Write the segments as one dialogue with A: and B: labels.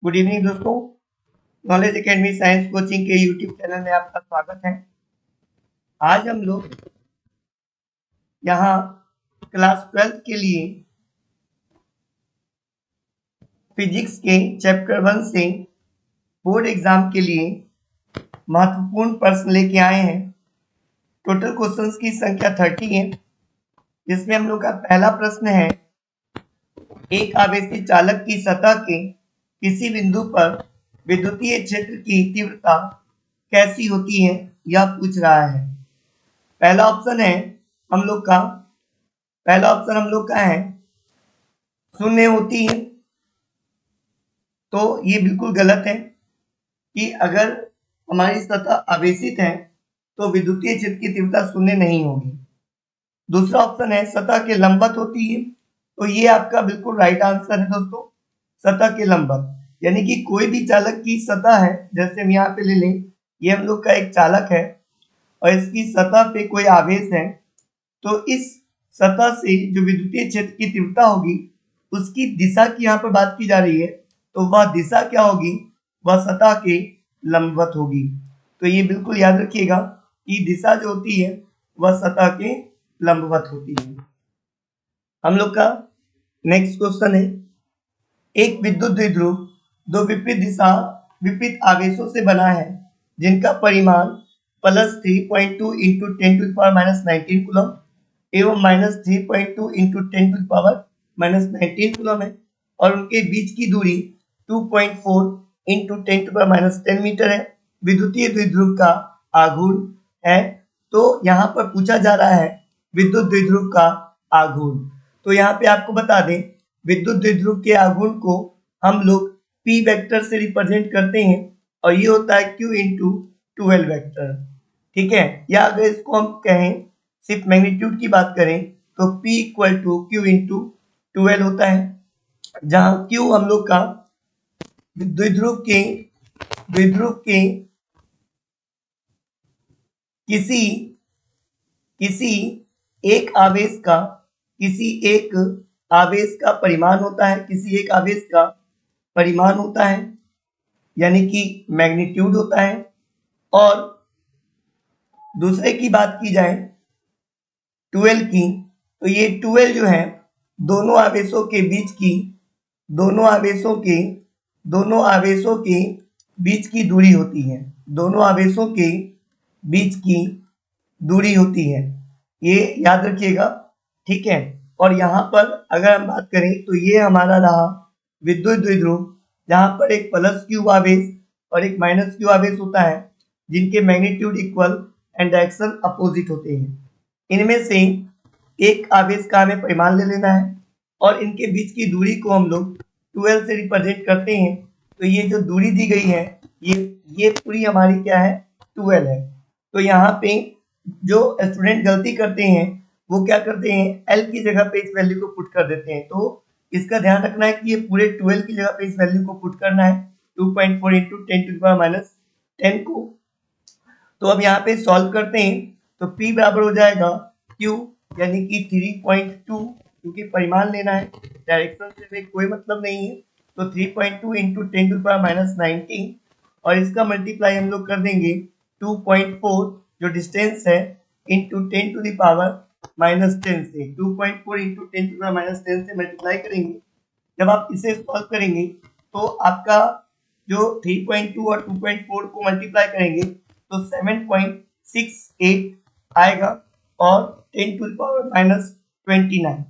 A: Good evening दोस्तों। Knowledge academy science coaching के YouTube channel में आपका स्वागत है। आज हम लोग यहाँ क्लास 12 के लिए फिजिक्स के चैप्टर 1 से बोर्ड एग्जाम के लिए महत्वपूर्ण प्रश्न लेके आए हैं। टोटल क्वेश्चंस की संख्या 30 है, जिसमें हम लोग का पहला प्रश्न है, एक आवेशी चालक की सतह के किसी बिंदु पर विद्युतीय क्षेत्र की तीव्रता कैसी होती है, यह पूछ रहा है। पहला ऑप्शन हम लोग का है शून्य होती है। तो ये बिल्कुल गलत है कि अगर हमारी सतह आवेशित है तो विद्युतीय क्षेत्र की तीव्रता शून्य नहीं होगी। दूसरा ऑप्शन है सतह के लंबवत होती है। तो ये आपका बिल्कुल राइट आंसर है दोस्तों, सतह के लंबवत। यानी कि कोई भी चालक की सतह है, जैसे हम यहाँ पे ले लें, ये हम लोग का एक चालक है और इसकी सतह पे कोई आवेश है, तो इस सतह से जो विद्युतीय क्षेत्र की तीव्रता होगी उसकी दिशा की यहाँ पर बात की जा रही है, तो वह दिशा क्या होगी, वह सतह के लंबवत होगी। तो ये बिल्कुल याद रखिएगा कि दिशा जो होती है वह सतह के लंबवत होती है। हम लोग का नेक्स्ट क्वेश्चन है, एक विद्युत द्विध्रुव दो विपरीत आवेशों से बना है जिनका परिमाण +3.2 इंटू 10⁻⁻19 कूलम एवं -3.2 इंटू 10⁻⁻19 कूलम है और उनके बीच की दूरी 2.4 इंटू 10⁻10 मीटर है। विद्युतीय द्विध्रुव का आघूर्ण है। तो यहाँ पर पूछा जा रहा है विद्युत द्विध्रुव का आघूर्ण। तो यहाँ पे आपको बता दें, विद्युत द्विध्रुव के आघूर्ण को हम लोग P वेक्टर से रिप्रेजेंट करते हैं और ये होता है Q इंटू 12 वेक्टर। ठीक है, या अगर इसको हम कहें सिर्फ मैग्नीट्यूड की बात करें तो P equal to Q into 12 होता है, जहां Q हम लोग का द्विध्रुव के किसी एक आवेश का परिमाण होता है, यानी कि मैग्नीट्यूड होता है। और दूसरे की बात की जाए 12 की, तो ये 12 जो है दोनों आवेशों के बीच की दूरी होती है। दोनों आवेशों के बीच की दूरी होती है, ये याद रखिएगा। ठीक है, और यहाँ पर अगर हम बात करें तो ये हमारा रहा विद्युत द्विध्रुव, जहाँ पर एक +Q आवेश और एक -Q आवेश होता है, जिनके magnitude equal and direction opposite होते हैं। इनमें से एक आवेश का हमें परिमाण ले लेना है और इनके बीच की दूरी को हम लोग 12 से रिप्रेजेंट करते हैं। तो ये जो दूरी दी गई है ये पूरी हमारी क्या है, 12 है। तो यहाँ पे जो स्टूडेंट गलती करते हैं वो क्या करते हैं, L की जगह पे इस वैल्यू को पुट कर देते हैं। तो इसका ध्यान रखना है कि ये पूरे 12 की जगह पे इस वैल्यू को पुट करना है, 2.4 इंटू 10⁻10 को। तो अब यहाँ पे सॉल्व करते हैं तो P बराबर हो जाएगा Q, यानी कि 3.2, क्योंकि परिमाण लेना है, डायरेक्शन से कोई मतलब नहीं है। तो 3.2 इंटू 10⁻19 और इसका मल्टीप्लाई हम लोग कर देंगे 2.4 जो डिस्टेंस है इंटू 10⁻10 से, 2.4 इंटू 10⁻10 से मल्टीप्लाई करेंगे। जब आप इसे सॉल्व करेंगे तो आपका जो 3.2 और 2.4 को मल्टीप्लाई करेंगे तो 7.68 आएगा और 10⁻29।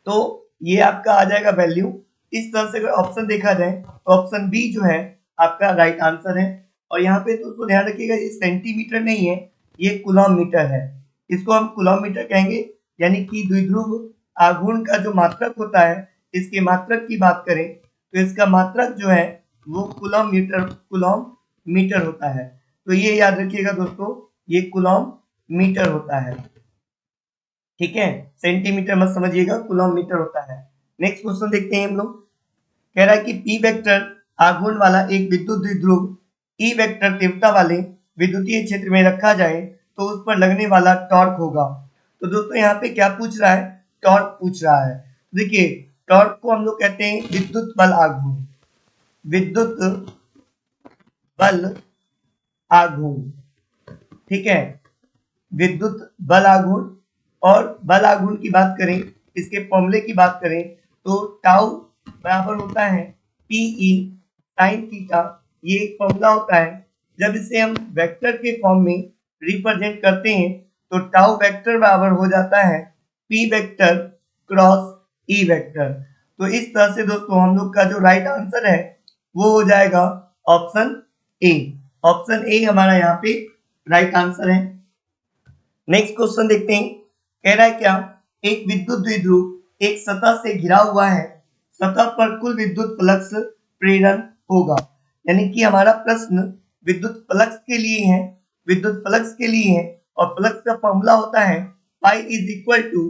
A: तो ये आपका आ जाएगा वैल्यू। इस तरह से अगर ऑप्शन देखा जाए तो ऑप्शन बी जो है आपका राइट आंसर है। और यहाँ पे दोस्तों ध्यान रखिएगा, ये सेंटीमीटर नहीं है, ये कूलम मीटर है। इसको हम कूलम मीटर कहेंगे, यानी कि द्विध्रुव आघूर्ण का जो मात्रक होता है, इसके मात्रक की बात करें तो इसका मात्रक जो है वो कूलम मीटर होता है। तो ये याद रखिएगा दोस्तों, ये कूलम मीटर होता है। ठीक है, सेंटीमीटर मत समझिएगा, कूलम मीटर होता है। नेक्स्ट क्वेश्चन देखते हैं हम लोग। कह रहा है कि P वेक्टर आघूर्ण वाला एक विद्युत द्विध्रुव E वेक्टर तीव्रता वाले विद्युतीय क्षेत्र में रखा जाए तो उस पर लगने वाला टॉर्क होगा। तो दोस्तों यहाँ पे क्या पूछ रहा है, टॉर्क पूछ रहा है। देखिए, टॉर्क को हम लोग कहते हैं विद्युत बल आघूर्ण। विद्युत बल आघूर्ण, ठीक है, विद्युत बल आघूर्ण। और बल आघूर्ण की बात करें, इसके फॉर्मूले की बात करें तो टाउ बराबर होता है पीई साइन थीटा, ये एक फॉर्मूला होता है। जब इसे हम वेक्टर के फॉर्म में रिप्रेजेंट करते हैं तो टाउ वेक्टर बराबर हो जाता है P vector cross E vector. तो इस तरह से दोस्तों हम लोग का जो राइट आंसर है वो हो जाएगा ऑप्शन ए। ऑप्शन ए हमारा यहाँ पे राइट आंसर है। नेक्स्ट क्वेश्चन देखते हैं। कह रहा है क्या, एक विद्युत द्विध्रुव एक सतह से घिरा हुआ है, सतह पर कुल विद्युत फ्लक्स प्रेरण होगा। यानी कि हमारा प्रश्न विद्युत फ्लक्स के लिए है, विद्युत फ्लक्स के लिए है, और फ्लक्स का फॉर्मूला होता है pi is equal to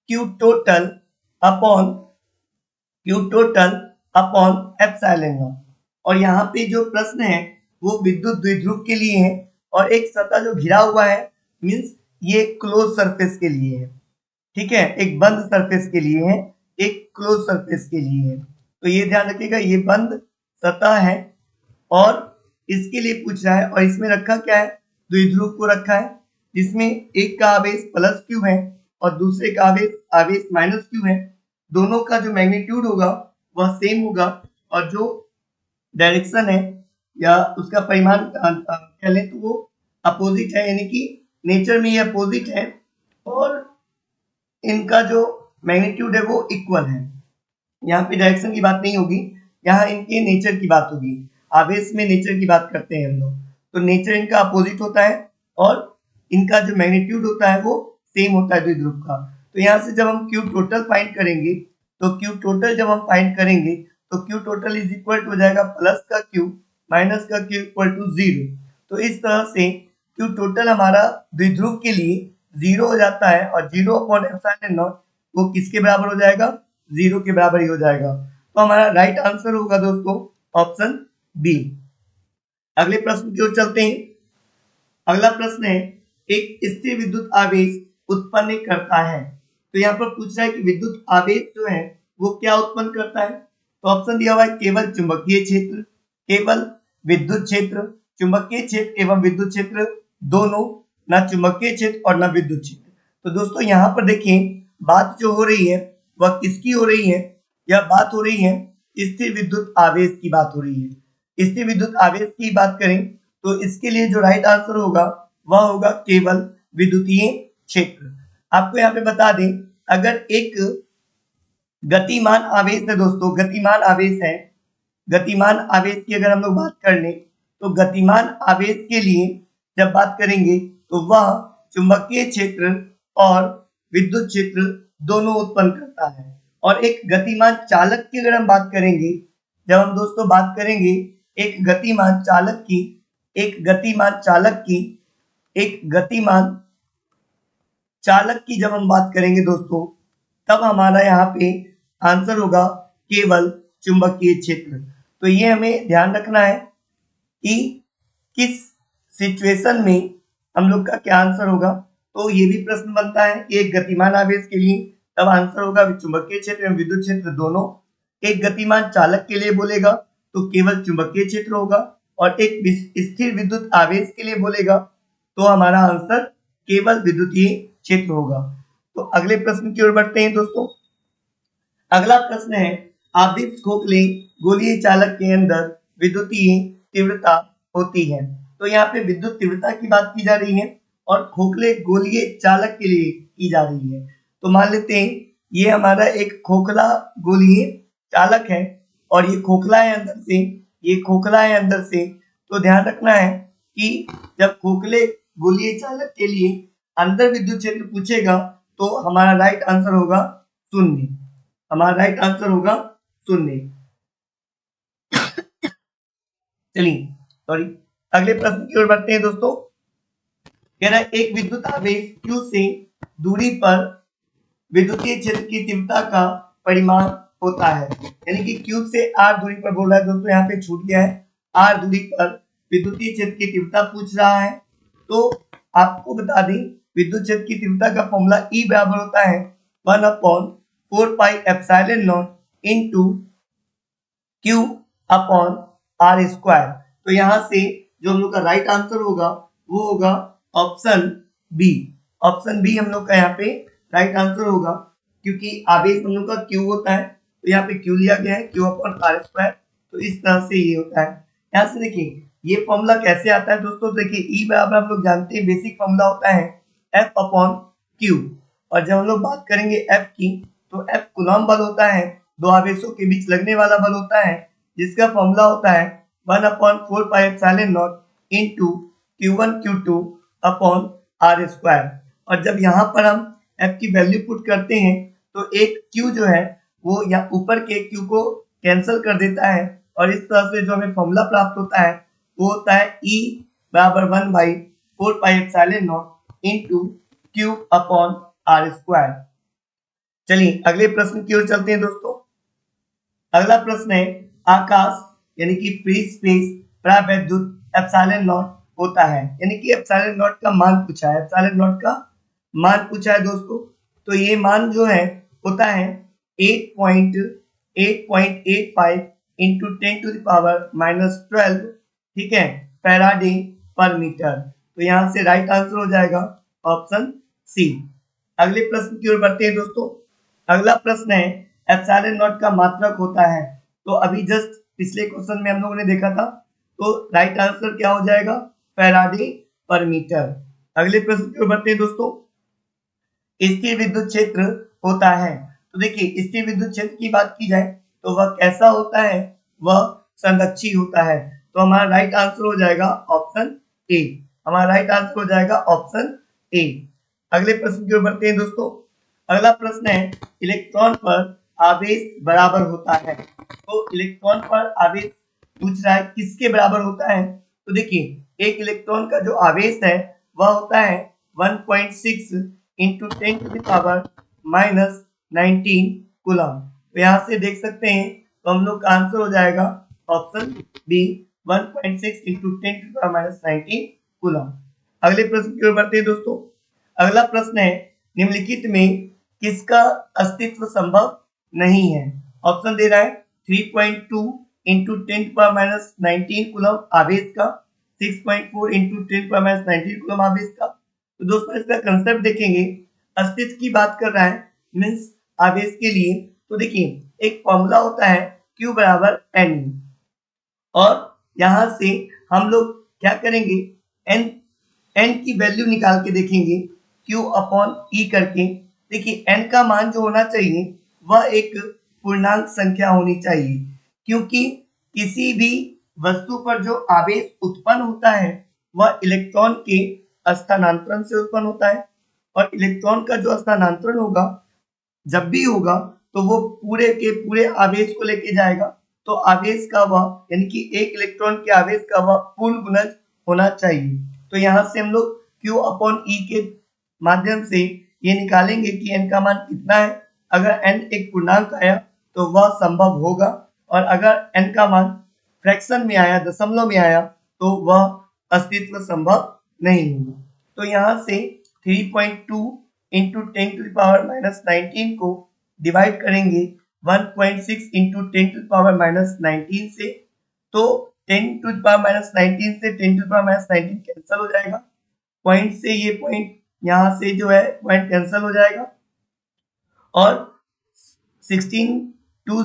A: Q total upon epsilon naught. और यहाँ पे जो प्रश्न है वो विद्युत द्विध्रुव के लिए है, और एक सतह जो घिरा हुआ है मींस ये क्लोज सरफेस के लिए है, ठीक है, एक बंद सरफेस के लिए है, एक क्लोज सरफेस के लिए है। तो ये ध्यान रखिएगा, ये बंद सतह है और इसके लिए पूछ रहा है, और इसमें रखा क्या है, द्विध्रुव को रखा है, जिसमें एक का आवेश प्लस क्यू है और दूसरे का आवेश माइनस क्यू है। दोनों का जो मैग्नीट्यूड होगा वह सेम होगा, और जो डायरेक्शन है या उसका परिमाण कह लें तो वो अपोजिट है, यानी कि नेचर में ये अपोजिट है, और इनका जो मैग्नीट्यूड है वो इक्वल है। यहाँ पे डायरेक्शन की बात नहीं होगी, यहाँ इनके नेचर की बात होगी। आवेश में नेचर की बात करते हैं हम लोग, तो नेचर इनका अपोजिट होता है और इनका जो मैग्नीट्यूड होता है वो सेम होता है द्विध्रुव का। तो यहाँ से जब हम क्यू टोटल फाइंड करेंगे, तो क्यू टोटल जब हम फाइंड करेंगे तो Q total is equal to हो जाएगा प्लस का क्यू माइनस का क्यू इक्वल टू 0। तो इस तरह से क्यू टोटल हमारा द्विध्रुव के लिए 0 हो जाता है, और 0 अपॉन एप्सिलॉन नॉट वो किसके बराबर हो जाएगा, 0 के बराबर ही हो जाएगा। तो हमारा राइट आंसर होगा दोस्तों ऑप्शन बी। अगले प्रश्न की ओर चलते हैं। अगला प्रश्न है, एक स्थिर विद्युत आवेश उत्पन्न करता है। तो यहाँ पर पूछ रहा है कि विद्युत आवेश जो है वो क्या उत्पन्न करता है। तो ऑप्शन दिया हुआ है केवल चुंबकीय क्षेत्र, केवल विद्युत क्षेत्र, चुंबकीय क्षेत्र एवं विद्युत क्षेत्र दोनों, ना चुंबकीय क्षेत्र और ना विद्युत क्षेत्र। तो दोस्तों यहाँ पर देखिए बात जो हो रही है वह किसकी हो रही है, यह बात हो रही है स्थिर विद्युत आवेश की बात हो रही है। स्थिर विद्युत आवेश की बात करें तो इसके लिए जो राइट आंसर होगा वह होगा केवल विद्युतीय क्षेत्र। आपको यहाँ पे बता दें, अगर एक गतिमान आवेश है दोस्तों, गतिमान आवेश है, गतिमान आवेश की अगर हम लोग बात कर लें तो गतिमान आवेश के लिए जब बात करेंगे तो वह चुंबकीय क्षेत्र और विद्युत क्षेत्र दोनों उत्पन्न करता है। और एक गतिमान चालक की अगर हम बात करेंगे, जब हम दोस्तों बात करेंगे एक गतिमान चालक की, एक गतिमान चालक की जब हम बात करेंगे दोस्तों, तब हमारा यहाँ पे आंसर होगा केवल चुंबकीय क्षेत्र। तो ये हमें ध्यान रखना है कि किस सिचुएशन में हम लोग का क्या आंसर होगा। तो ये भी प्रश्न बनता है कि एक गतिमान आवेश के लिए तब आंसर होगा चुंबकीय क्षेत्र एवं विद्युत क्षेत्र दोनों। एक गतिमान चालक के लिए बोलेगा तो केवल चुंबकीय क्षेत्र होगा, और एक स्थिर विद्युत आवेश के लिए बोलेगा तो हमारा आंसर केवल विद्युतीय क्षेत्र होगा। तो अगले प्रश्न की ओर बढ़ते हैं दोस्तों। अगला प्रश्न है, आदर्श खोखले गोलीय चालक के अंदर विद्युतीय तीव्रता होती है। तो यहाँ पे विद्युत तीव्रता की बात की जा रही है और खोखले गोलीय चालक के लिए की जा रही है। तो मान लेते हैं ये हमारा एक खोखला गोलीय चालक है और ये खोखला है अंदर से, ये खोखला है अंदर से। तो ध्यान रखना है कि जब खोखले गोलीय चालक के लिए अंदर विद्युत क्षेत्र पूछेगा तो हमारा राइट आंसर होगा 0। हमारा राइट आंसर होगा 0। चलिए सॉरी, अगले प्रश्न की ओर बढ़ते हैं दोस्तों। कह रहा है एक विद्युत आवेश Q से दूरी पर विद्युतीय क्षेत्र की तीव्रता का परिमाण होता है। यानी कि Q से R दूरी पर बोल रहा है दोस्तों, यहाँ पे छूट गया है, R दूरी पर विद्युतीय क्षेत्र की तीव्रता पूछ रहा है। तो आपको बता दें विद्युत क्षेत्र की तीव्रता का फॉर्मूला E बराबर होता है 1/4 pi epsilon naught into Q upon R square. तो यहाँ से जो हम लोग का राइट आंसर होगा वो होगा ऑप्शन बी। ऑप्शन बी हम लोग का यहाँ पे राइट आंसर होगा, क्योंकि आवेश हम लोग का क्यू होता है, तो यहाँ पे क्यू लिया गया है, क्यू अपॉन आर स्क्वायर। तो इस तरह से ये होता है। यहाँ से देखिए ये फॉर्मूला कैसे आता है दोस्तों। देखिए ई बराबर हम लोग जानते हैं बेसिक फॉर्मूला होता है एफ अपॉन क्यू, और जब हम लोग बात करेंगे एफ की तो एफ कूलम्ब बल होता है, दो आवेशों के बीच लगने वाला बल होता है, जिसका फॉर्मूला होता है 1/4πε0 into Q1 Q2 upon R square. और जब यहाँ पर हम एफ की वैल्यू पुट करते हैं तो एक Q जो है वो यहाँ ऊपर के Q को कैंसिल कर देता है, और इस तरह से जो हमें फॉर्मूला प्राप्त होता है वो होता है E बराबर 1/4πε0 into Q upon R square. चलिए अगले प्रश्न की ओर चलते हैं दोस्तों। अगला प्रश्न है आकाश यानी कि फ्री स्पेस प्रावैद्युत एप्सिलॉन नॉट होता है, यानी कि एप्सिलॉन नॉट का मान पूछा है, एप्सिलॉन नॉट का मान पूछा है दोस्तों। तो ये मान जो है होता है 8.85 इंटू 10⁻⁻12, ठीक है, फैराडे पर मीटर। तो यहाँ से राइट आंसर हो जाएगा ऑप्शन सी। अगले प्रश्न की ओर बढ़ते हैं दोस्तों। अगला प्रश्न है एप्सिलॉन नॉट का मात्रक होता है। तो अभी जस्ट पिछले क्वेश्चन में हम लोगों ने देखा था, तो राइट आंसर क्या हो जाएगा फैराडे पर मीटर। अगले प्रश्न की ओर बढ़ते हैं दोस्तों। स्थिर विद्युत क्षेत्र होता है। तो देखिए स्थिर विद्युत क्षेत्र की बात की जाए तो वह कैसा होता है, वह संरक्षी होता है। तो हमारा राइट आंसर हो जाएगा ऑप्शन ए। हमारा राइट आंसर हो जाएगा ऑप्शन ए। अगले प्रश्न की ओर बढ़ते हैं दोस्तों। अगला प्रश्न है इलेक्ट्रॉन पर आवेश बराबर होता है। तो इलेक्ट्रॉन पर आवेश पूछ रहा है किसके बराबर होता है। तो देखिए एक इलेक्ट्रॉन का जो आवेश है वह होता है 1.6 इंटू 10⁻⁻19 कूलम। तो यहाँ से देख सकते हैं तो हम लोग का आंसर हो जाएगा ऑप्शन बी 1.6 इंटू 10⁻⁻19 कूलम। अगले प्रश्न की ओर बढ़ते हैं दोस्तों। अगला प्रश्न है निम्नलिखित में किसका अस्तित्व संभव नहीं है। ऑप्शन दे रहा है 3.2 इंटू 10⁻⁻19 कूलम आवेश का, 6.4 इंटू 10⁻⁻19 कूलम आवेश का। तो दोस्तों इसका कंसेप्ट देखेंगे, अस्तित्व की बात कर रहा है मीन्स आवेश के लिए। तो देखिए एक फॉर्मूला होता है Q बराबर N, और यहां से हम लोग क्या करेंगे n की वैल्यू निकाल के देखेंगे Q अपॉन E करके। देखिए n का मान जो होना चाहिए वह एक पूर्णांक संख्या होनी चाहिए, क्योंकि किसी भी वस्तु पर जो आवेश उत्पन्न होता है वह इलेक्ट्रॉन के स्थानांतरण से उत्पन्न होता है, और इलेक्ट्रॉन का जो स्थानांतरण होगा जब भी होगा तो वो पूरे के पूरे आवेश को लेके जाएगा। तो आवेश का वह यानी कि एक इलेक्ट्रॉन के आवेश का वह पूर्ण गुणज होना चाहिए। तो यहाँ से हम लोग Q अपॉन E के माध्यम से ये निकालेंगे कि n का मान कितना है। अगर n एक पूर्णांक आया तो वह संभव होगा, और अगर n का मान फ्रैक्शन में आया, दशमलव में आया, तो वह अस्तित्व संभव नहीं होगा। तो यहाँ से 3.2 इंटू 10⁻⁻19 को डिवाइड करेंगे 1.6 इंटू 10⁻⁻19 से, तो 10⁻⁻19 से 10⁻⁻19 कैंसिल हो जाएगा, पॉइंट से ये पॉइंट यहाँ से जो है पॉइंट कैंसिल हो जाएगा, और 16 2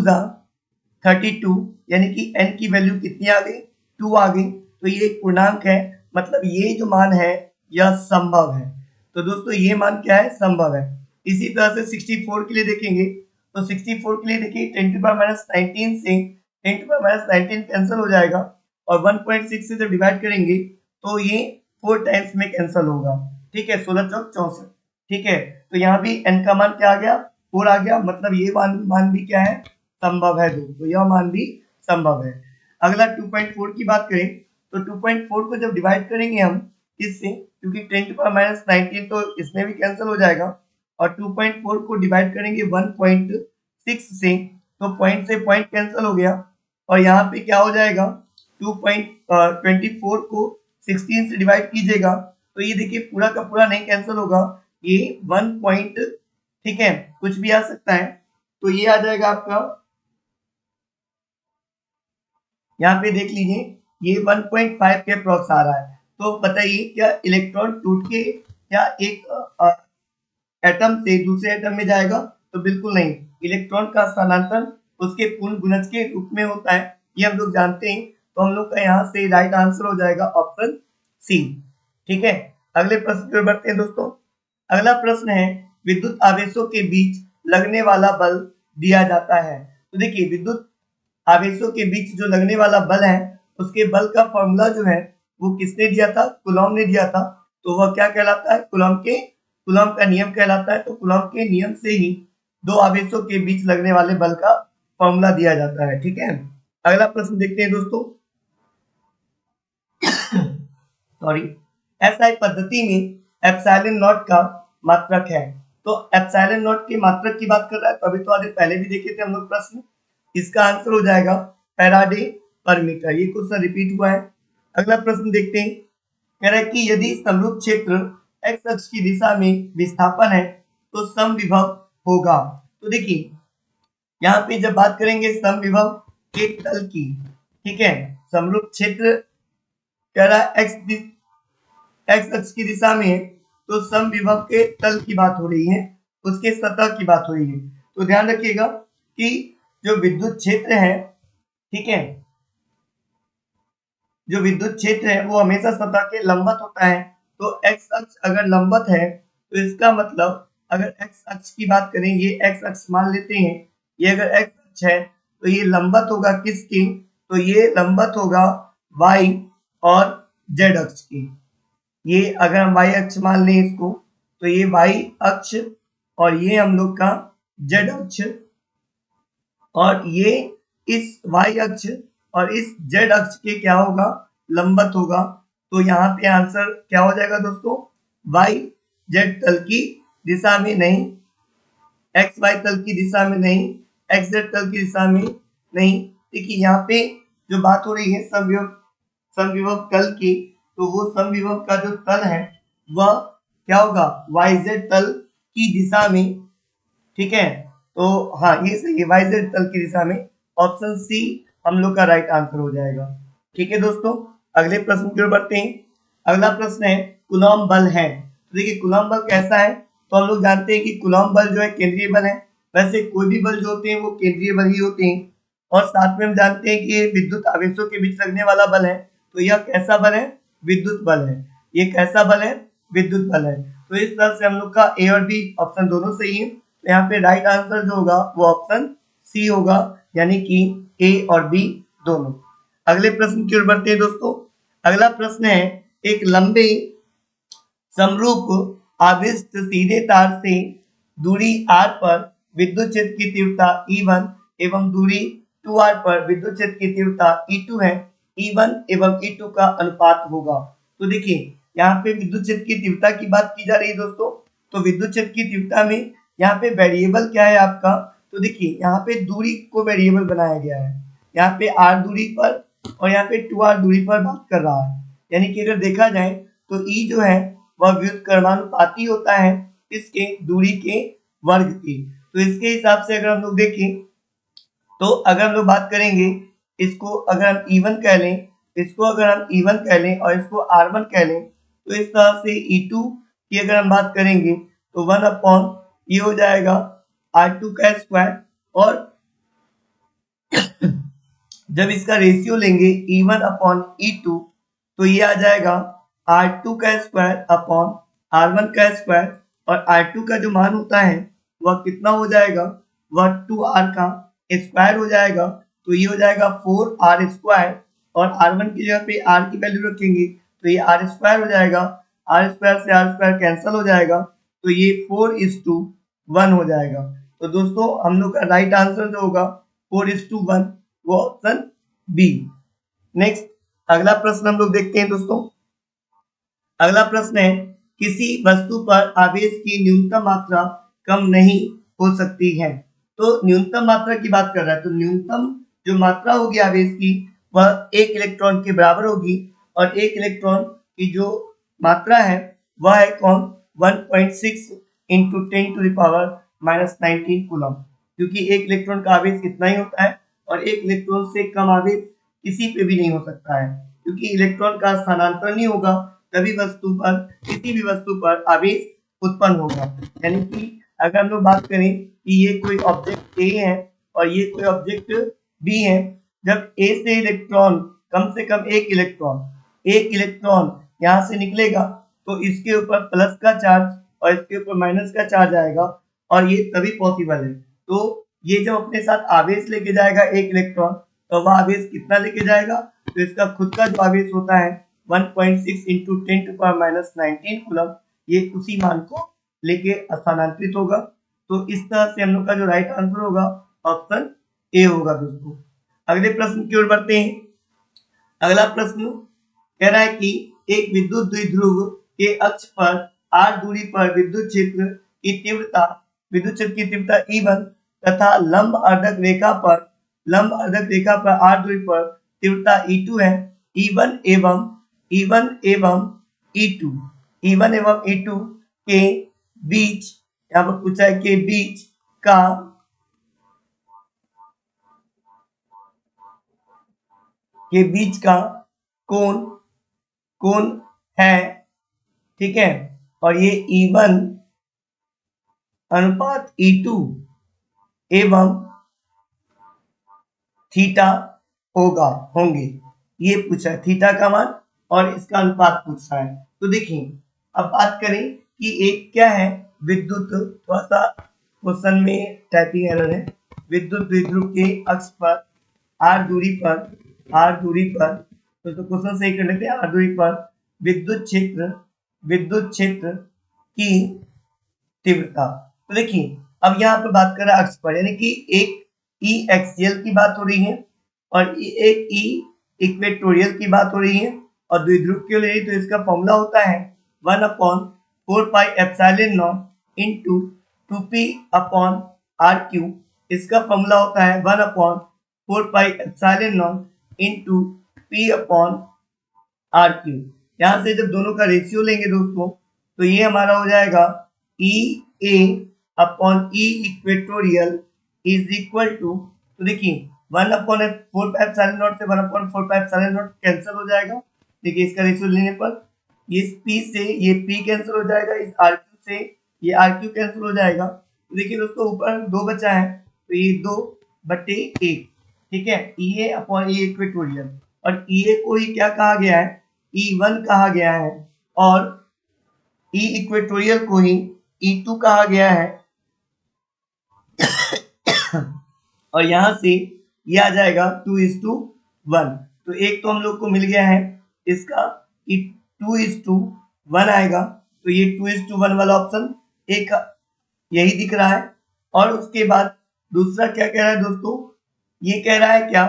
A: 32 यानी कि n की वैल्यू कितनी आ गई 2 आ गई। तो ये एक पूर्णांक है, मतलब ये जो मान है यह संभव है। तो दोस्तों ये मान क्या है, संभव है। इसी तरह से 64 के लिए देखेंगे तो 64 के लिए देखिए 10⁻⁻19 से 10⁻⁻19 कैंसिल हो जाएगा, और 1.6 से जब डिवाइड करेंगे तो ये 4 टाइम्स में कैंसिल होगा, ठीक है, 16 चौक 64, ठीक है। तो यहाँ भी n का मान क्या आ गया 4 आ गया, मतलब ये मान भी क्या है, संभव है दोस्तों, यह मान भी संभव है। अगला 2.4 की बात करें तो 2.4 को जब डिवाइड करेंगे हम इससे, क्योंकि 10⁻⁻19 तो इसमें भी कैंसिल हो जाएगा, और 2.4 को डिवाइड करेंगे 1.6 से, तो पॉइंट से पॉइंट कैंसिल हो गया, और यहाँ पे क्या हो जाएगा 2.24 को 16 से डिवाइड कीजिएगा तो ये देखिए पूरा का पूरा नहीं कैंसिल होगा, ये 1 पॉइंट, ठीक है, कुछ भी आ सकता है, तो ये आ जाएगा आपका यहाँ पे देख लीजिए ये 1.5 के अप्रॉक्स आ रहा है। तो बताइए क्या इलेक्ट्रॉन टूट के क्या एक एटम से दूसरे एटम में जाएगा? तो बिल्कुल नहीं। इलेक्ट्रॉन का स्थानांतरण उसके पूर्ण गुणज के रूप में होता है, ये हम लोग जानते हैं। तो हम लोग का यहाँ से राइट आंसर हो जाएगा ऑप्शन सी। ठीक है, अगले प्रश्न की ओर बढ़ते हैं दोस्तों। अगला प्रश्न है विद्युत आवेशों के बीच लगने वाला बल दिया जाता है। तो देखिए विद्युत आवेशों के बीच जो लगने वाला बल है उसके बल का फॉर्मूला जो है वो किसने दिया था? कूलॉम ने दिया था। तो वह क्या कहलाता है? कूलॉम का नियम कहलाता है। तो कूलॉम के नियम से ही दो आवेशों के बीच लगने वाले बल का फॉर्मूला दिया जाता है। ठीक है, अगला प्रश्न देखते हैं दोस्तों। सॉरी, एसआई पद्धति में एप्सिलॉन नॉट का मात्रक है। तो एप्सिलॉन नॉट के मात्रक की बात कर रहा है। तो अभी तो आगे पहले भी देखे थे हम लोग प्रश्न, इसका आंसर हो जाएगा फैराडे पर मीटर। ये क्वेश्चन रिपीट हुआ है। अगला प्रश्न देखते हैं, कह रहा है कि यदि समरूप क्षेत्र एक्स अक्ष की दिशा में विस्थापन है तो समविभव होगा। तो देखिए यहाँ पे जब बात करेंगे समविभव के तल की, ठीक है, समरूप क्षेत्र कह रहा है एक्स अक्ष की दिशा में है, तो समविभव के तल की बात हो रही है, उसके सतह की बात हो रही है। तो ध्यान रखिएगा कि जो विद्युत क्षेत्र है, ठीक है, जो विद्युत क्षेत्र है वो हमेशा सतह के लंबवत होता है। तो एक्स अक्ष अगर लंबवत है तो इसका मतलब अगर एक्स अक्ष की बात करें, ये एक्स अक्ष मान लेते हैं, ये अगर एक्स अक्ष है तो ये लंबवत होगा किसकी? तो ये लंबवत होगा वाई और जेड अक्ष की। ये अगर हम वाई अक्ष मान लें इसको, तो ये वाई अक्ष और ये हम लोग का जेड अक्ष, और ये इस वाई अक्ष और इस जेड अक्ष के क्या होगा? लंबवत होगा। तो यहाँ पे आंसर क्या हो जाएगा दोस्तों? वाई जेड तल की दिशा में नहीं, एक्स वाई तल की दिशा में नहीं, एक्स जेड तल की दिशा में नहीं। देखिए यहाँ पे जो बात हो रही है समविभव तल की, तो वो समविभव का जो तल है वह क्या होगा? वाई जेड तल की दिशा में। ठीक है, तो हाँ ये सही है, वाई जेड तल की दिशा में। ऑप्शन सी हम लोग का राइट आंसर हो जाएगा। ठीक है दोस्तों, अगले प्रश्न की ओर बढ़ते हैं। अगला प्रश्न है कूलॉम बल है। तो देखिए कूलॉम बल कैसा है? तो हम लोग जानते हैं कि कूलॉम बल जो है केंद्रीय बल है। वैसे कोई भी बल जो होते हैं वो केंद्रीय बल ही होते हैं। और साथ में हम जानते हैं कि ये विद्युत आवेशों के बीच लगने वाला बल है। तो यह कैसा बल है? विद्युत बल है। ये कैसा बल है? विद्युत बल है। तो इस तरह से हम लोग का ए और बी ऑप्शन दोनों सही है। तो यहाँ पे राइट आंसर जो होगा वो ऑप्शन सी होगा, यानी कि ए और बी दोनों। अगले प्रश्न की ओर बढ़ते हैं दोस्तों। अगला प्रश्न है एक लंबे समरूप आवेशित सीधे तार से दूरी r पर विद्युत क्षेत्र की तीव्रता E1 एवं दूरी 2r पर विद्युत क्षेत्र की तीव्रता E2 है। E1 एवं E2 का अनुपात होगा। तो देखिए यहाँ पे विद्युत क्षेत्र की तीव्रता की बात की जा रही है दोस्तों। तो विद्युत क्षेत्र की तीव्रता में यहाँ पे वेरिएबल क्या है आपका? तो देखिए यहाँ पे दूरी को वेरिएबल बनाया गया है। यहाँ पे r दूरी पर और यहाँ पे 2r दूरी पर बात कर रहा है। यानी कि अगर देखा जाए तो E जो है वह व्युत्क्रमानुपाती होता है इसके दूरी के वर्ग की। तो इसके हिसाब से अगर हम लोग देखें, तो अगर हम लोग बात करेंगे, इसको अगर हम E1 कह लें, इसको अगर हम E1 कह लें और इसको R1 कह लें, तो इस तरह से E2 की अगर हम बात करेंगे तो 1 अपॉन ये हो जाएगा R2 का स्क्वायर। और जब इसका रेशियो लेंगे E1 अपॉन E2 तो ये आ जाएगा R2 का स्क्वायर अपॉन R1 का स्क्वायर। और R2 का जो मान होता है वह कितना हो जाएगा? वह 2R का स्क्वायर हो जाएगा। तो ये हो जाएगा 4R स्क्वायर। और R1 की जगह पे R की वैल्यू रखेंगे तो ये R स्क्वायर हो जाएगा। R स्क्वायर से R स्क्वायर कैंसिल हो जाएगा, तो ये 4:1 हो जाएगा। तो दोस्तों हम लोग का राइट आंसर जो होगा 4:1 वो ऑप्शन बी। नेक्स्ट अगला प्रश्न हम लोग देखते हैं दोस्तों। अगला प्रश्न है किसी वस्तु पर आवेश की न्यूनतम मात्रा कम नहीं हो सकती है। तो न्यूनतम मात्रा की बात कर रहा है, तो न्यूनतम जो मात्रा होगी आवेश की वह 1 इलेक्ट्रॉन के बराबर होगी। और 1 इलेक्ट्रॉन की जो मात्रा है वह है कौन? 1.6 इंटू 10⁻⁻19 कूलम, क्योंकि 1 इलेक्ट्रॉन का आवेश इतना ही होता है और 1 इलेक्ट्रॉन से कम आवेश किसी पे भी नहीं हो सकता है, क्योंकि इलेक्ट्रॉन का स्थानांतरण नहीं होगा तभी वस्तु पर, किसी भी वस्तु पर आवेश उत्पन्न होगा। यानी कि अगर हम लोग बात करें कि ये कोई ऑब्जेक्ट ए है और ये कोई ऑब्जेक्ट बी है, जब ए से इलेक्ट्रॉन कम से कम एक इलेक्ट्रॉन यहाँ से निकलेगा तो इसके ऊपर प्लस का चार्ज और इसके ऊपर माइनस का चार्ज आएगा, और ये तभी पॉसिबल है। तो ये जब अपने साथ आवेश लेके जाएगा एक इलेक्ट्रॉन, तो वह आवेश कितना लेके जाएगा, तो इसका खुद का जो आवेश होता है 1.6 इंटू 10⁻⁹ कूलम, ये उसी मान को लेके स्थानांतरित होगा। तो इस तरह से हम लोग का जो राइट आंसर होगा ऑप्शन ए होगा दोस्तों। अगले प्रश्न की ओर बढ़ते हैं। अगला प्रश्न कह रहा है कि एक विद्युत द्विध्रुव के अक्ष पर r दूरी पर विद्युत क्षेत्र की तीव्रता E1 तथा लंब अर्धक रेखा पर r दूरी पर तीव्रता E2 है। E1 एवं E2 के बीच, यहाँ पर पूछा है के बीच का कोण है, ठीक है, और ये E1 अनुपात E2 एवं थीटा होंगे। ये पूछा है थीटा का मान और इसका अनुपात पूछा है। तो देखिए अब बात करें कि एक क्या है विद्युत, थोड़ा सा क्वेश्चन में टाइपिंग एरर है। विद्युत द्विध्रुव के अक्ष पर r दूरी पर तो क्वेश्चन सही कर लेते हैं। r दूरी पर विद्युत क्षेत्र की तीव्रता। तो देखिए अब यहाँ पर बात कर रहा है अक्ष पर, यानी कि एक E एक्सियल की बात हो रही है और एक E इक्वेटोरियल की बात हो रही है, और द्विध्रुव के लिए तो इसका फॉर्मूला होता है 1/4πε0 इंटू 2p/r³। इसका फॉर्मूला होता है 1/4πε0 इंटू p/r³। यहाँ से जब दोनों का रेशियो लेंगे दोस्तों, तो ये हमारा हो जाएगा EA/E equatorial is equal to, तो देखिए 1/4πε0 से 1/4πε0 कैंसिल हो जाएगा। देखिए इसका रेशियो लेने पर इस P से ये P कैंसिल हो जाएगा, इस R3 से ये R3 कैंसिल हो जाएगा। तो देखिए दोस्तों ऊपर 2 बचा है, तो ये 2/1, ठीक है, EA/E इक्वेटोरियल, और EA को ही क्या कहा गया है, E1 कहा गया है, और E इक्वेटोरियल को ही E2 कहा गया है। और यहां से ये आ जाएगा 2:1। तो एक तो हम लोग को मिल गया है इसका 2:1 आएगा, तो ये 2:1 वाला ऑप्शन एक यही दिख रहा है। और उसके बाद दूसरा क्या कह रहा है दोस्तों, ये कह रहा है क्या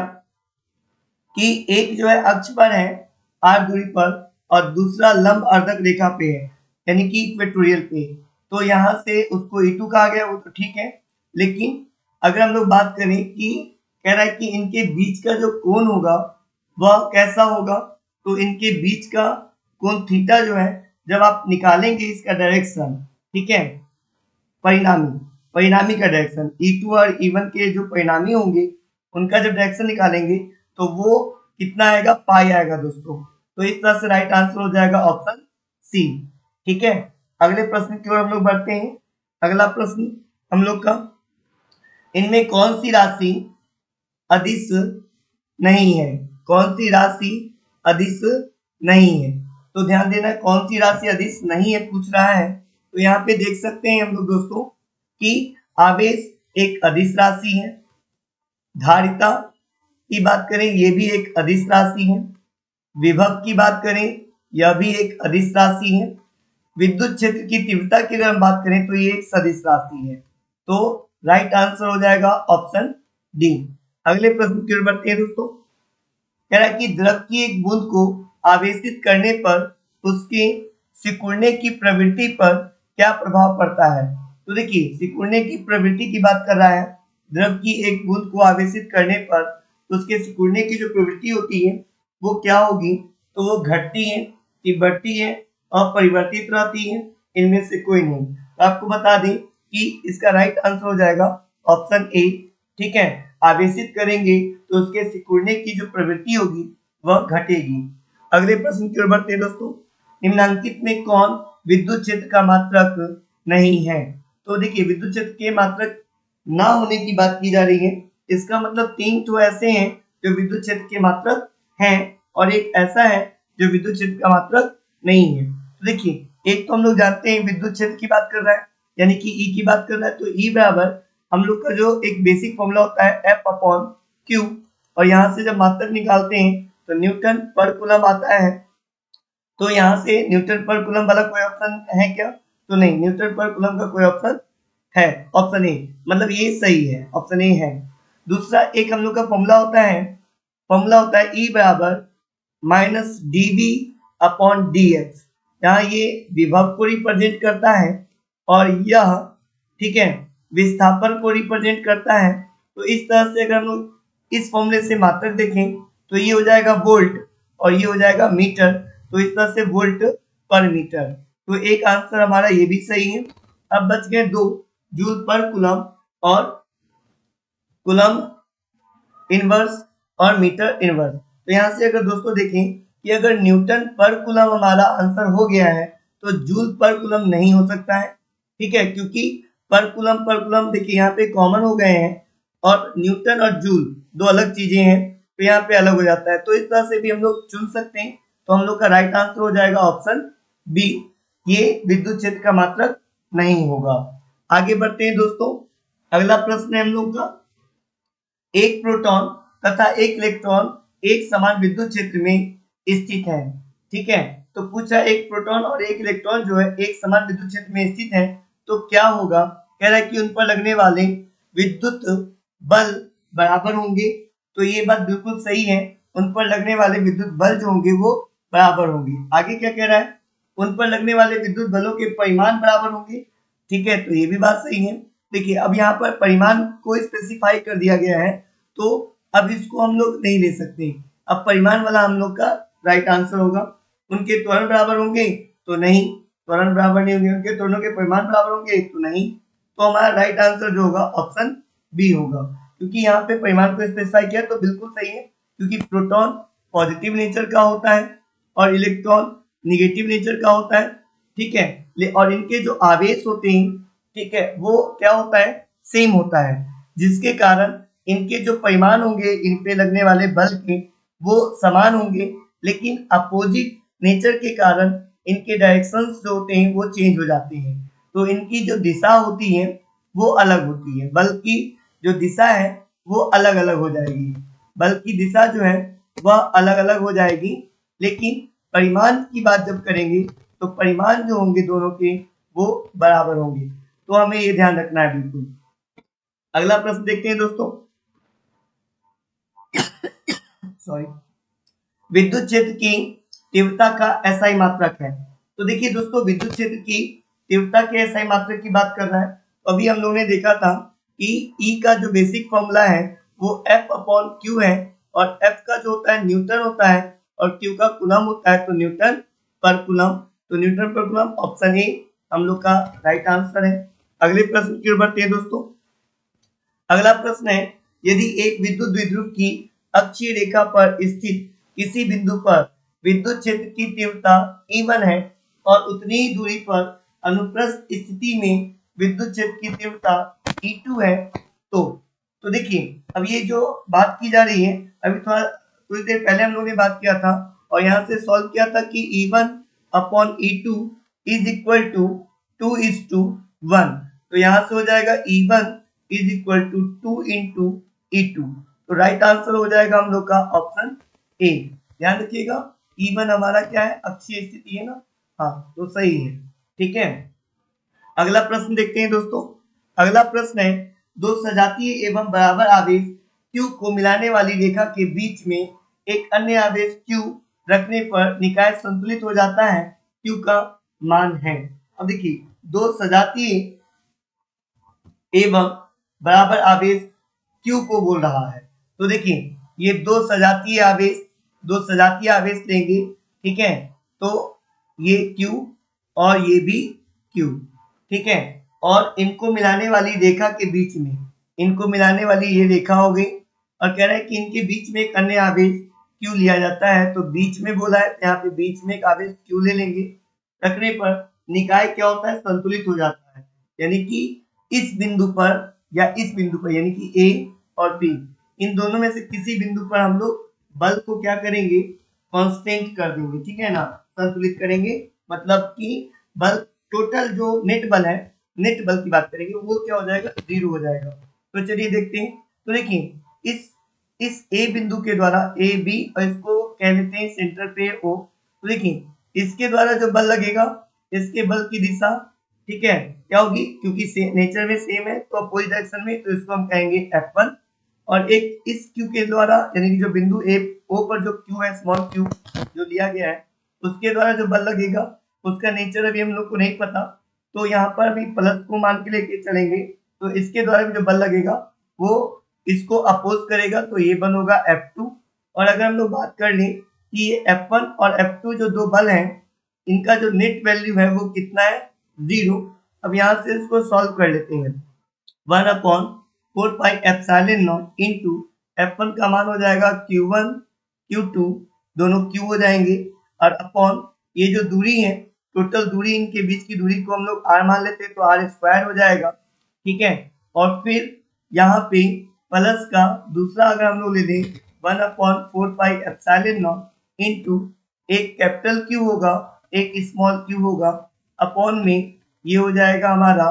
A: कि एक जो है अक्ष पर है r दूरी पर और दूसरा लंब अर्धक रेखा पे है, यानी कि इक्वेटोरियल पे, तो यहां से उसको E2 कहा गया, वो तो ठीक है। लेकिन अगर हम लोग बात करें कि कह रहा है कि इनके बीच का जो कोण होगा वह कैसा होगा, तो इनके बीच का कोण थीटा जो है, जब आप निकालेंगे इसका डायरेक्शन, ठीक है, परिणामी का डायरेक्शन, E2 और E1 के जो परिणामी होंगे उनका जब डायरेक्शन निकालेंगे तो वो कितना आएगा, पाई आएगा दोस्तों। तो इस तरह से राइट आंसर हो जाएगा ऑप्शन सी, ठीक है। अगले प्रश्न की ओर हम लोग बढ़ते हैं। अगला प्रश्न हम लोग का, इनमें कौन सी राशि अदिश नहीं है, तो ध्यान देना कौन सी राशि अदिश नहीं है पूछ रहा है। तो यहाँ पे देख सकते हैं हम लोग दोस्तों कि आवेश एक अदिश राशि है, धारिता की बात करें ये भी एक अदिश राशि है, विभव की बात करें यह भी एक अदिश राशि है, विद्युत क्षेत्र की तीव्रता की अगर हम बात करें तो ये एक सदिश राशि है। तो राइट आंसर हो जाएगा ऑप्शन डी। अगले प्रश्न की ओर बढ़ते हैं दोस्तों। कह रहा है कि द्रव की एक बूंद को आवेशित करने पर उसके सिकुड़ने की प्रवृत्ति पर क्या प्रभाव पड़ता है। तो देखिए सिकुड़ने की प्रवृत्ति की बात कर रहा है, द्रव की एक बूंद को आवेशित करने पर उसके सिकुड़ने की जो प्रवृत्ति होती है वो क्या होगी, तो वो घटती है कि बढ़ती है और परिवर्तित रहती है, इनमें से कोई नहीं। तो आपको बता दें कि इसका राइट आंसर हो जाएगा ऑप्शन ए, ठीक है। आवेशित करेंगे तो उसके सिकुड़ने की जो प्रवृत्ति होगी वह घटेगी। अगले प्रश्न की ओर बढ़ते हैं दोस्तों। निम्नांकित में कौन विद्युत क्षेत्र का मात्रक नहीं है? तो देखिए विद्युत क्षेत्र के मात्रक ना होने की बात की जा रही है। इसका मतलब 3 तो ऐसे हैं जो विद्युत क्षेत्र के मात्रक हैं और एक ऐसा है जो विद्युत क्षेत्र का मात्रक नहीं है। तो देखिए एक तो हम लोग जानते हैं विद्युत क्षेत्र की बात कर रहा है यानी कि ई की बात कर रहा है, तो ई बराबर हम लोग का जो एक बेसिक फॉर्मूला होता है एफ अपॉन क्यू, और यहाँ से जब मात्रक निकालते हैं तो न्यूटन पर कूलम आता है। तो यहाँ से न्यूटन पर कूलम वाला कोई ऑप्शन है क्या? तो नहीं, न्यूटन पर कूलम का कोई ऑप्शन है, ऑप्शन ए, मतलब ये सही है, ऑप्शन ए है। दूसरा एक हम लोग का फॉर्मूला होता है ई बराबर minus D V upon D X. यहाँ ये विभव को रिप्रेजेंट करता है और यह ठीक है विस्थापन को रिप्रेजेंट करता है। तो इस तरह से अगर हम लोग इस फॉर्मूले से मात्रक देखें तो ये हो जाएगा वोल्ट और ये हो जाएगा मीटर, तो इस तरह से वोल्ट पर मीटर। तो एक आंसर हमारा ये भी सही है। अब बच गए 2, जूल पर कूलम और कूलम इनवर्स और मीटर इनवर्स। तो यहाँ से अगर दोस्तों देखें कि अगर न्यूटन पर कूलम हमारा आंसर हो गया है तो जूल पर कूलम नहीं हो सकता है, ठीक है, क्योंकि पर कूलम देखिए यहाँ पे कॉमन हो गए हैं और न्यूटन और जूल दो अलग चीजें हैं तो यहाँ पे अलग हो जाता है। तो इस तरह से भी हम लोग चुन सकते हैं। तो हम लोग का राइट आंसर हो जाएगा ऑप्शन बी, ये विद्युत क्षेत्र का मात्रक नहीं होगा। आगे बढ़ते हैं दोस्तों। अगला प्रश्न है हम लोग का, एक प्रोटॉन तथा एक इलेक्ट्रॉन एक समान विद्युत क्षेत्र में स्थित है, ठीक है। तो पूछा एक प्रोटॉन और एक इलेक्ट्रॉन जो है एक समान विद्युत क्षेत्र में स्थित है तो क्या होगा? कह रहा है कि उन पर लगने वाले विद्युत बल बराबर होंगे। तो ये बात बिल्कुल सही है, उन पर लगने वाले विद्युत बल जो होंगे वो बराबर होंगे। आगे क्या कह रहा है? उन पर लगने वाले विद्युत बलों के परिमाण बराबर होंगे, ठीक है, तो ये भी बात सही है। देखिए अब यहाँ पर परिमाण को स्पेसिफाई कर दिया गया है तो अब इसको हम लोग नहीं ले सकते। अब परिमाण वाला हम लोग का राइट आंसर होगा। उनके त्वरण बराबर होंगे तो नहीं, त्वरण बराबर नहीं होंगे। उनके त्वरणों के परिमाण बराबर होंगे तो नहीं। तो हमारा राइट आंसर जो होगा ऑप्शन बी होगा, क्योंकि यहाँ पे परिमाण को स्पेसिफाई किया तो बिल्कुल सही है, क्योंकि प्रोटॉन पॉजिटिव नेचर का होता है और इलेक्ट्रॉन निगेटिव नेचर का होता है, ठीक है। और इनके जो आवेश होते हैं, ठीक है, वो क्या होता है? सेम होता है, जिसके कारण इनके जो परिमाण होंगे इन पे लगने वाले बल के वो समान होंगे, लेकिन अपोजिट नेचर के कारण इनके डायरेक्शंस जो होते हैं वो चेंज हो जाते हैं। तो इनकी जो दिशा होती है वो अलग होती है, बल की जो दिशा है वो अलग अलग हो जाएगी। बल की दिशा जो है वह अलग अलग हो जाएगी, लेकिन परिमाण की बात जब करेंगे तो परिमाण जो होंगे दोनों के वो बराबर होंगे। तो हमें ये ध्यान रखना है बिल्कुल। अगला प्रश्न देखते हैं दोस्तों। सॉरी, विद्युत क्षेत्र की तीव्रता का एसआई मात्रक है। तो देखिए दोस्तों विद्युत क्षेत्र की तीव्रता के एसआई मात्रक की बात कर रहा है। तो अभी हम लोगों ने देखा था कि ई का जो बेसिक फॉर्मूला है वो एफ अपॉन क्यू है और एफ का जो होता है न्यूटन होता है और क्यू का कूलम होता है, तो न्यूटन पर कूलम। तो न्यूटन पर कूलम ऑप्शन ए हम लोग का राइट आंसर है। अगले प्रश्न की ओर बढ़ते हैं दोस्तों। अगला प्रश्न है, यदि एक विद्युत द्विध्रुव की अक्षीय रेखा पर स्थित किसी बिंदु पर विद्युत क्षेत्र की तीव्रता E1 है और उतनी ही दूरी पर अनुप्रस्थ स्थिति में विद्युत क्षेत्र की तीव्रता E2 है, तो देखिए अब ये जो बात की जा रही है, अभी थोड़ा कुछ देर पहले हम लोगों ने बात किया था और यहाँ से सॉल्व किया था कि E1 upon E2 is equal to 2:1। तो यहाँ से हो जाएगा E1 is equal to 2 into E2। तो राइट आंसर हो जाएगा हम लोग का ऑप्शन ए। ध्यान रखिएगा E1 हमारा क्या है? अक्षीय स्थिति है ना, हाँ, तो सही है, ठीक है। अगला प्रश्न देखते हैं दोस्तों। अगला प्रश्न है, दो सजातीय एवं बराबर आवेश Q को मिलाने वाली रेखा के बीच में एक अन्य आवेश Q रखने पर निकाय संतुलित हो जाता है, Q का मान है। अब देखिए दो सजातीय एवं बराबर आवेश Q को बोल रहा है। तो देखिए ये दो सजातीय आवेश लेंगे, ठीक है, तो ये Q और ये भी Q, ठीक है, और इनको मिलाने वाली रेखा के बीच में इनको मिलाने वाली ये रेखा हो गई और कह रहा है कि इनके बीच में एक अन्य आवेश क्यू लिया जाता है। तो बीच में बोला है, यहाँ पे बीच में एक आवेश क्यू ले लेंगे। रखने पर निकाय क्या होता है, संतुलित हो जाता है। यानी कि इस बिंदु पर या इस बिंदु पर, यानी कि ए और बी, इन दोनों में से किसी बिंदु पर हम लोग बल को क्या करेंगे, कांस्टेंट कर देंगे। ठीक है ना, संतुलित करेंगे, मतलब कि बल टोटल जो नेट बल है, नेट बल की बात करेंगे, वो क्या हो जाएगा, 0 हो जाएगा। तो चलिए देखते हैं। तो देखिए इस ए बिंदु के द्वारा, ए बी, और इसको कह लेते हैं सेंटर पे ओ। तो देखिए इसके द्वारा जो बल लगेगा, इसके बल की दिशा, ठीक है, क्या होगी, क्योंकि नेचर में सेम है तो अपोजिट डायरेक्शन में, तो इसको हम कहेंगे F1। और एक इस क्यू के द्वारा, यानी कि जो बिंदु ए ओ पर जो क्यू है, स्मॉल क्यू जो लिया गया है, उसके द्वारा जो बल लगेगा, उसका नेचर अभी हम लोग को नहीं पता, तो यहाँ पर भी प्लस को मान के लेके चलेंगे। तो इसके द्वारा भी जो बल लगेगा वो इसको अपोज करेगा, तो ये बल होगा F2। और अगर हम लोग बात कर लें कि ये F1 और F2 जो दो बल हैं, इनका जो नेट वैल्यू है वो कितना है, 0। अब यहाँ से इसको सॉल्व कर लेते हैं। 1/4πε0 इंटू F1 का मान हो जाएगा Q1 Q2, दोनों Q हो जाएंगे, और अपॉन ये जो दूरी है, टोटल दूरी, इनके बीच की दूरी को हम लोग R मान लेते हैं, तो R² हो जाएगा। ठीक है, और फिर यहाँ पे प्लस का दूसरा अगर हम लोग ले लें, 1/4πε0 इंटू एक कैपिटल Q होगा, एक स्मॉल q होगा, अपॉन में ये हो जाएगा हमारा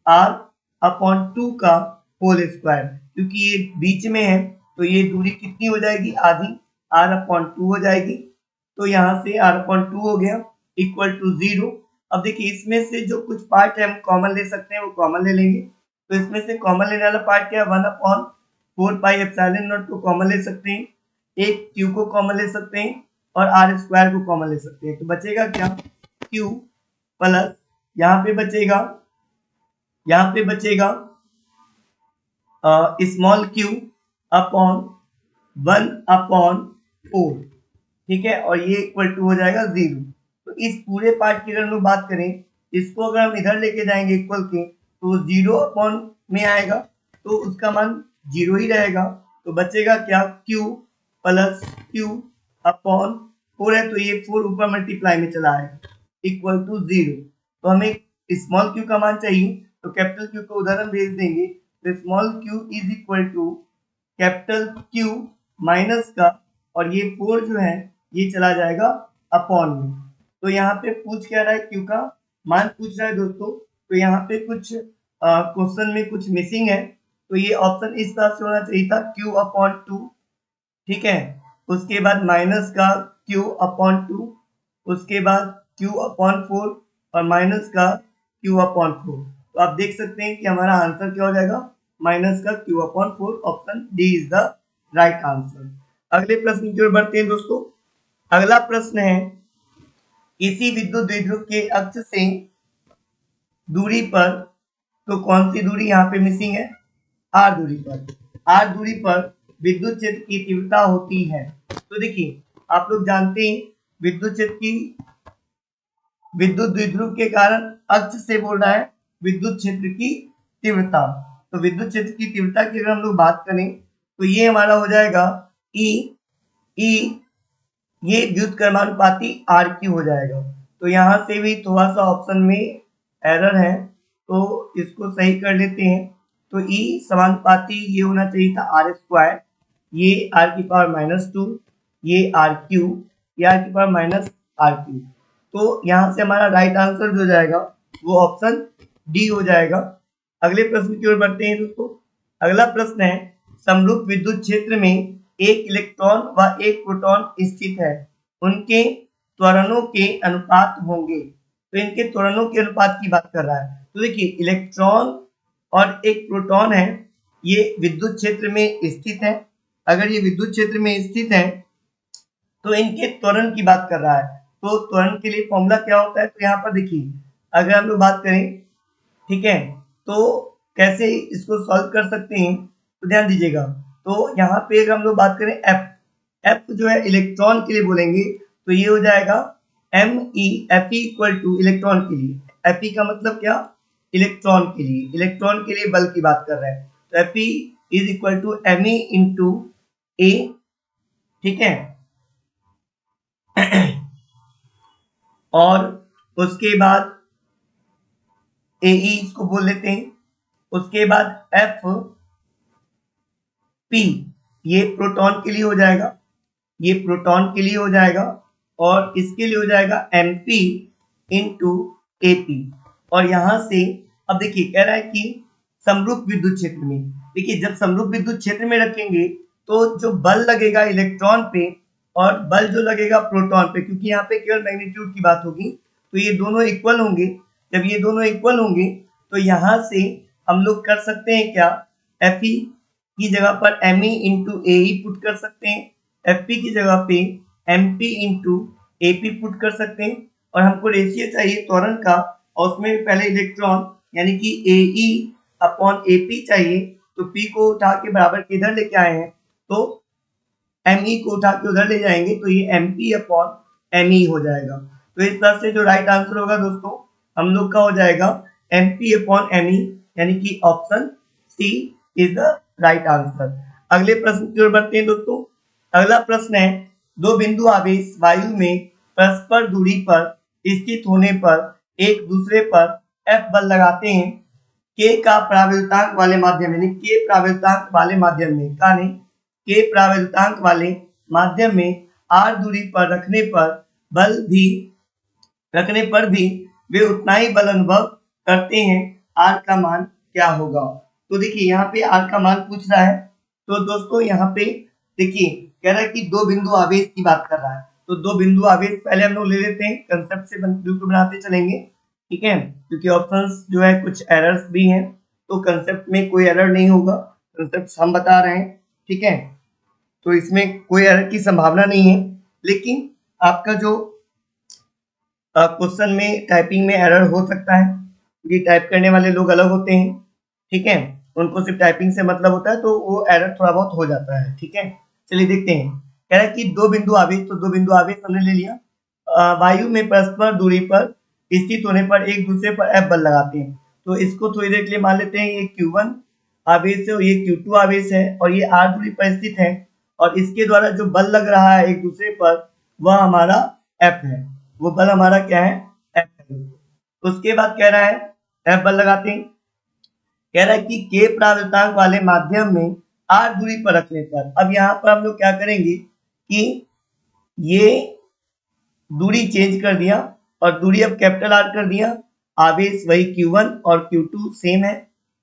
A: R/2 का होल स्क्वायर। क्योंकि ये बीच में है तो ये दूरी कितनी हो जाएगी, आधी, R/2 हो जाएगी। तो यहाँ से R/2 हो गया इक्वल टू 0। अब देखिए इसमें से जो कुछ पार्ट है हम कॉमन ले सकते हैं, वो कॉमन ले लेंगे। तो इसमें से कॉमन लेने वाला पार्ट क्या है, 1/4πε0 को कॉमन ले सकते हैं, एक q को कॉमन ले सकते हैं, और R² को कॉमन ले सकते हैं। तो बचेगा क्या, q प्लस यहाँ पे बचेगा स्मॉल q अपॉन 1/4। ठीक है, और ये इक्वल टू हो जाएगा 0। तो इस पूरे पार्ट की अगर हम लोग बात करें, इसको अगर हम इधर लेके जाएंगे इक्वल के, तो 0 अपॉन में आएगा, तो उसका मान 0 ही रहेगा। तो बचेगा क्या, q प्लस q अपॉन 4 है, तो ये 4 ऊपर मल्टीप्लाई में चला आएगा इक्वल टू 0। तो हमें स्मॉल q का मान चाहिए, तो कैपिटल Q को उधर हम भेज देंगे। तो small q is equal to capital Q minus का, और ये 4 जो है ये चला जाएगा अपॉन में। तो यहाँ पे पूछ क्या रहा है, Q का मान पूछ रहा है दोस्तों। तो यहाँ पे कुछ क्वेश्चन में कुछ मिसिंग है, तो ये ऑप्शन इस तरह से होना चाहिए था, Q/2। ठीक है, उसके बाद माइनस का Q/2, उसके बाद Q/4, और माइनस का Q/4। तो आप देख सकते हैं कि हमारा आंसर क्या हो जाएगा, माइनस का Q/4। Option D is the right answer. अगले प्रश्न की ओर बढ़ते हैं दोस्तों। अगला प्रश्न है, किसी विद्युत द्विध्रुव के अक्ष से दूरी पर, तो कौन सी दूरी यहाँ पे मिसिंग है, R दूरी पर, R दूरी पर विद्युत क्षेत्र की तीव्रता होती है। तो देखिए आप लोग जानते हैं विद्युत क्षेत्र की, विद्युत द्विध्रुव के कारण अक्ष से बोल रहा है विद्युत क्षेत्र की तीव्रता। तो विद्युत क्षेत्र की तीव्रता की अगर हम लोग बात करें, तो ये हमारा हो जाएगा E, ये व्युत्क्रमानुपाती RQ हो जाएगा। तो यहाँ से भी थोड़ा सा ऑप्शन में एरर है, तो इसको सही कर लेते हैं। तो E समानुपाती ये होना चाहिए था R², ये R⁻², ये RQ, ये R⁻RQ। तो यहाँ से हमारा राइट आंसर जो जाएगा वो ऑप्शन डी हो जाएगा। अगले प्रश्न की ओर बढ़ते हैं दोस्तों। अगला प्रश्न है, समरूप विद्युत क्षेत्र में एक इलेक्ट्रॉन व एक प्रोटॉन स्थित है, उनके त्वरणों के अनुपात होंगे। तो इनके त्वरणों के अनुपात की बात कर रहा है। तो देखिए इलेक्ट्रॉन और एक प्रोटॉन है, ये विद्युत क्षेत्र में स्थित है। अगर ये विद्युत क्षेत्र में स्थित है तो इनके त्वरण की बात कर रहा है। तो त्वरण के लिए फॉर्मूला क्या होता है, तो यहाँ पर देखिए अगर हम लोग बात करें, ठीक है, तो कैसे इसको सॉल्व कर सकते हैं, तो ध्यान दीजिएगा। तो यहाँ पे अगर हम लोग बात करें एफ जो है इलेक्ट्रॉन के लिए बोलेंगे, तो ये हो जाएगा ME, Fe equal two electron के लिए, Fe का मतलब क्या, इलेक्ट्रॉन के लिए, इलेक्ट्रॉन के लिए बल की बात कर रहे हैं। तो Fe is equal to Me into A, ठीक है। और उसके बाद AE इसको बोल लेते हैं। उसके बाद FP ये प्रोटॉन के लिए हो जाएगा, ये प्रोटॉन के लिए हो जाएगा, और इसके लिए हो जाएगा MP इंटू AP। और यहां से अब देखिए कह रहा है कि समरूप विद्युत क्षेत्र में, देखिए जब समरूप विद्युत क्षेत्र में रखेंगे तो जो बल लगेगा इलेक्ट्रॉन पे और बल जो लगेगा प्रोटॉन पे, क्योंकि यहाँ पे केवल मैग्नीट्यूड की बात होगी, तो ये दोनों इक्वल होंगे। जब ये दोनों इक्वल होंगे तो यहाँ से हम लोग कर सकते हैं क्या, Fe की जगह पर Me इंटू AE पुट कर सकते हैं, Fp की जगह पे MP इंटू AP पुट कर सकते हैं, और हमको रेशियो चाहिए त्वरण का, और उसमें पहले इलेक्ट्रॉन यानी कि AE अपॉन AP चाहिए। तो P को उठा के बराबर किधर लेके आए हैं, तो Me को उठा के उधर ले जाएंगे, तो ये MP अपॉन Me हो जाएगा। तो इस तरह से जो राइट आंसर होगा दोस्तों हम लोग का हो जाएगा MP अपॉन Me, यानी कि option C is the right answer. अगले प्रश्न की ओर बढ़ते हैं दोस्तों। अगला प्रश्न है, दो बिंदु आवेश वायु में परस्पर दूरी पर स्थित होने पर एक दूसरे पर F बल लगाते हैं। K का प्रावृत्तांक वाले माध्यम यानी K प्रावृत्तांक वाले माध्यम में K प्रावृत्तांक वाले माध्यम में R दूरी पर रखने पर भी वे उतना ही बल अनुभव करते हैं। R का मान क्या होगा। तो देखिए यहाँ पे R का मान पूछ रहा है। तो दोस्तों यहाँ पे देखिए कह रहा है कि दो बिंदु आवेश की बात कर रहा है। तो दो बिंदु आवेश पहले हम लोग ले लेते हैं, कंसेप्ट से बिल्कुल बनाते चलेंगे, ठीक है, क्योंकि ऑप्शंस जो है कुछ एरर्स भी हैं, तो कंसेप्ट में कोई एरर नहीं होगा, कंसेप्ट हम बता रहे हैं, ठीक है, तो इसमें कोई एरर की संभावना नहीं है। लेकिन आपका जो क्वेश्चन में टाइपिंग में एरर हो सकता है, क्योंकि टाइप करने वाले लोग अलग होते हैं, ठीक है, उनको सिर्फ टाइपिंग से मतलब होता है, तो वो एरर थोड़ा बहुत हो जाता है, ठीक है। चलिए देखते हैं, कह रहा है कि दो बिंदु आवेश, तो दो बिंदु आवेश हमने ले लिया, वायु में परस्पर दूरी पर स्थित होने पर एक दूसरे पर F बल लगाते हैं। तो इसको थोड़ी देर के लिए मान लेते हैं, ये Q1 आवेश है और ये Q2 आवेश है, और ये R दूरी पर स्थित है, और इसके द्वारा जो बल लग रहा है एक दूसरे पर वह हमारा F है, वो बल हमारा क्या है, F है। उसके बाद कह रहा है F बल लगाते हैं, कह रहा है कि K प्रावृत्तांक वाले माध्यम में R दूरी पर रखने पर, अब यहाँ पर हम लोग क्या करेंगे कि ये दूरी चेंज कर दिया और दूरी अब कैपिटल R कर दिया, आवेश वही Q1 और Q2 सेम है,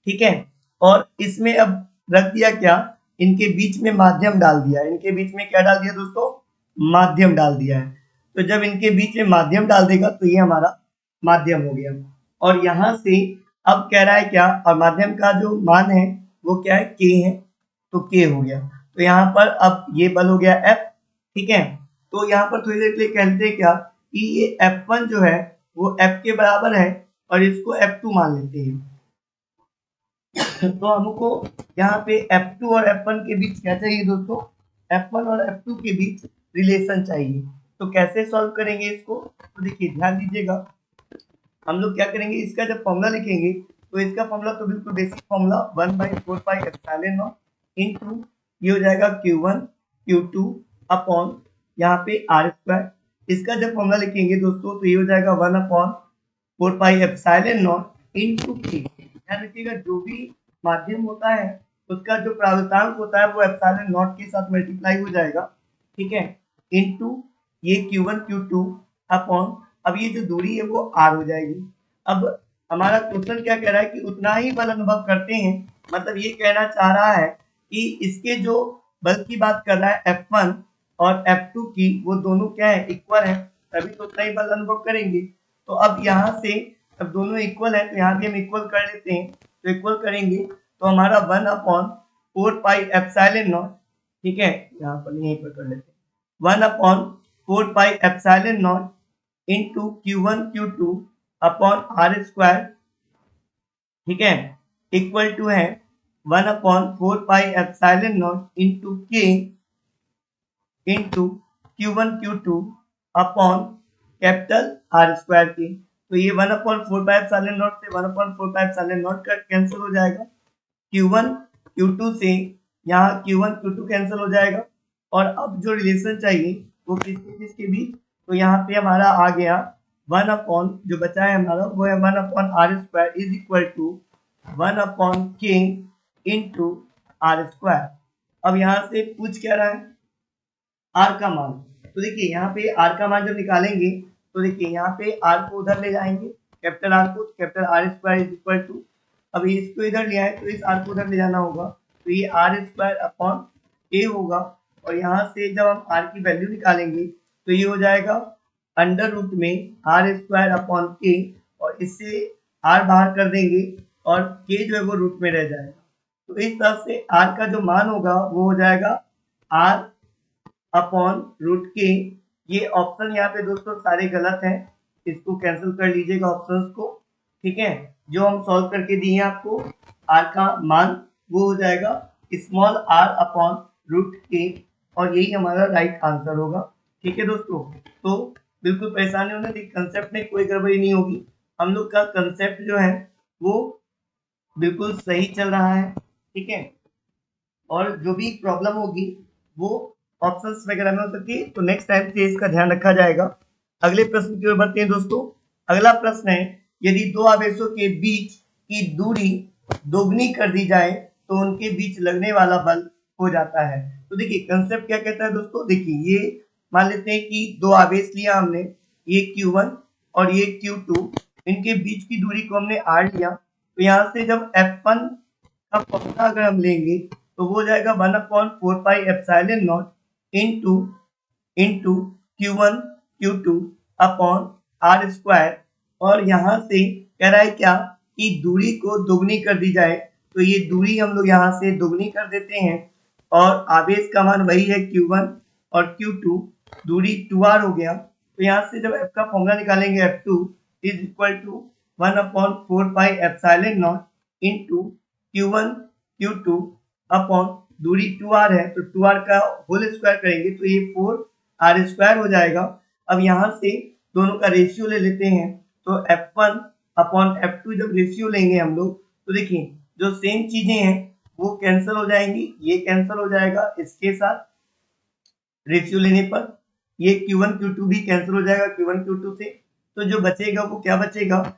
A: ठीक है, और इसमें अब रख दिया क्या, इनके बीच में माध्यम डाल दिया, इनके बीच में क्या डाल दिया दोस्तों, माध्यम डाल दिया है। तो जब इनके बीच में माध्यम डाल देगा तो ये हमारा माध्यम हो गया, और यहाँ से अब कह रहा है क्या, और माध्यम का जो मान है वो क्या है, K है, तो K हो गया। तो यहाँ पर अब ये बल हो गया F, ठीक है। तो यहाँ पर थोड़ी देर के लिए कहते हैं क्या कि ये F1 जो है वो F के बराबर है, और इसको F2 मान लेते हैं। तो हमको यहाँ पे F2 और F1 के बीच क्या चाहिए दोस्तों, F1 और F2 के बीच रिलेशन चाहिए। तो कैसे सॉल्व करेंगे इसको, तो देखिए ध्यान दीजिएगा, हम लोग क्या करेंगे, इसका जब फॉर्मूला लिखेंगे तो इसका फॉर्मूला तो बिल्कुल बेसिक फॉर्मूला 1/4πε0 इंटू ये हो जाएगा Q1 Q2 अपॉन यहाँ पे R²। इसका जब फॉर्मूला लिखेंगे दोस्तों तो ये हो जाएगा 1/4πε0 इंटू K। ध्यान रखिएगा जो भी माध्यम होता है उसका जो प्रावृत्तांक होता है वो ε0 के साथ मल्टीप्लाई हो जाएगा, ठीक है, इंटू ये Q1 Q2 अपॉन, अब ये जो दूरी है वो R हो जाएगी। अब हमारा क्वेश्चन क्या कह रहा है कि उतना ही बल अनुभव करते हैं, मतलब ये कहना चाह रहा है कि इसके जो बल की बात कर रहा है F1 और F2 की, वो दोनों क्या है, इक्वल है, तभी तो उतना ही बल अनुभव करेंगे। तो अब यहाँ से अब दोनों इक्वल है तो यहाँ भी हम इक्वल कर लेते हैं, तो इक्वल करेंगे तो हमारा 1/4πε0, ठीक है, यहाँ पर यहीं पर कर लेते हैं, 1/4πε0 into Q1 Q2 upon R², ठीक है, इक्वल टू है 1/4πε0 into K into Q1 Q2 upon capital R² के। तो ये 1/4πε0 से 1/4πε0 का कैंसिल हो जाएगा, Q1 Q2 से यहाँ Q1 Q2 कैंसिल हो जाएगा। और अब जो रिलेशन चाहिए वो किसके बीच, तो यहाँ पे हमारा आ गया 1 अपॉन, जो बचा है हमारा वो है 1 upon R square is equal to 1 upon K into R square. अब यहाँ से पूछ क्या रहा है, आर का मान। तो देखिए यहाँ पे आर का मान जब निकालेंगे तो देखिए यहाँ पे आर को उधर ले जाएंगे, कैपिटल आर को, capital R square is equal to, अब इसको इधर ले आए तो इस आर को उधर ले जाना होगा, तो ये आर स्क्वायर अपॉन ए होगा। और यहाँ से जब हम आर की वैल्यू निकालेंगे तो ये हो जाएगा अंडर रूट में आर स्क्वायर अपॉन के, और इससे आर बाहर कर देंगे और के जो है वो रूट में रह जाएगा। तो इस तरह से आर का जो मान होगा वो हो जाएगा आर अपॉन रूट के। ये ऑप्शन यहाँ पे दोस्तों सारे गलत हैं, इसको कैंसिल कर लीजिएगा ऑप्शंस को, ठीक है। जो हम सॉल्व करके दिए हैं आपको, आर का मान वो हो जाएगा स्मॉल आर अपॉन रूट के, और यही हमारा राइट आंसर होगा, ठीक है दोस्तों। तो बिल्कुल परेशानी होने की, कंसेप्ट में कोई गड़बड़ी नहीं होगी, हम लोग का कंसेप्ट जो है वो बिल्कुल सही चल रहा है, ठीक है। और जो भी प्रॉब्लम होगी वो ऑप्शंस वगैरह में हो सकती है, तो नेक्स्ट टाइम से इसका ध्यान रखा जाएगा। अगले प्रश्न की ओर बढ़ते हैं दोस्तों। अगला प्रश्न है, यदि दो आवेशों के बीच की दूरी दोगुनी कर दी जाए तो उनके बीच लगने वाला बल हो जाता है। तो देखिए कंसेप्ट क्या कहता है दोस्तों, देखिए ये मान लेते हैं कि दो आवेश लिया हमने, ये Q1 और ये Q2, इनके बीच की दूरी को हमने R लिया। तो यहाँ से जब F1 का फॉर्मूला अगर हम लेंगे तो वो हो जाएगा 1/4 pi epsilon naught into Q1 Q2 upon R square. और यहाँ से कह रहा है क्या कि दूरी को दोगुनी कर दी जाए, तो ये दूरी हम लोग यहाँ से दोगुनी कर देते हैं, और आवेश का मान वही है Q1 और Q2, दूरी 2r हो गया। तो यहाँ से जब f का फॉर्मूला निकालेंगे F2 is equal to 1/4 pi epsilon naught into Q1 Q2 upon दूरी 2r है तो 2r का होल स्क्वायर करेंगे तो ये 4r स्क्वायर हो जाएगा। अब यहाँ से दोनों का रेशियो ले लेते हैं, तो F1 अपॉन F2 जब रेशियो लेंगे हम लोग तो देखिए जो सेम चीजें हैं वो कैंसिल हो जाएंगी, ये कैंसिल हो जाएगा इसके साथ रेशियो लेने पर, ये Q1 Q2 भी कैंसिल हो जाएगा Q1 Q2 से। तो जो बचेगा वो क्या बचेगा,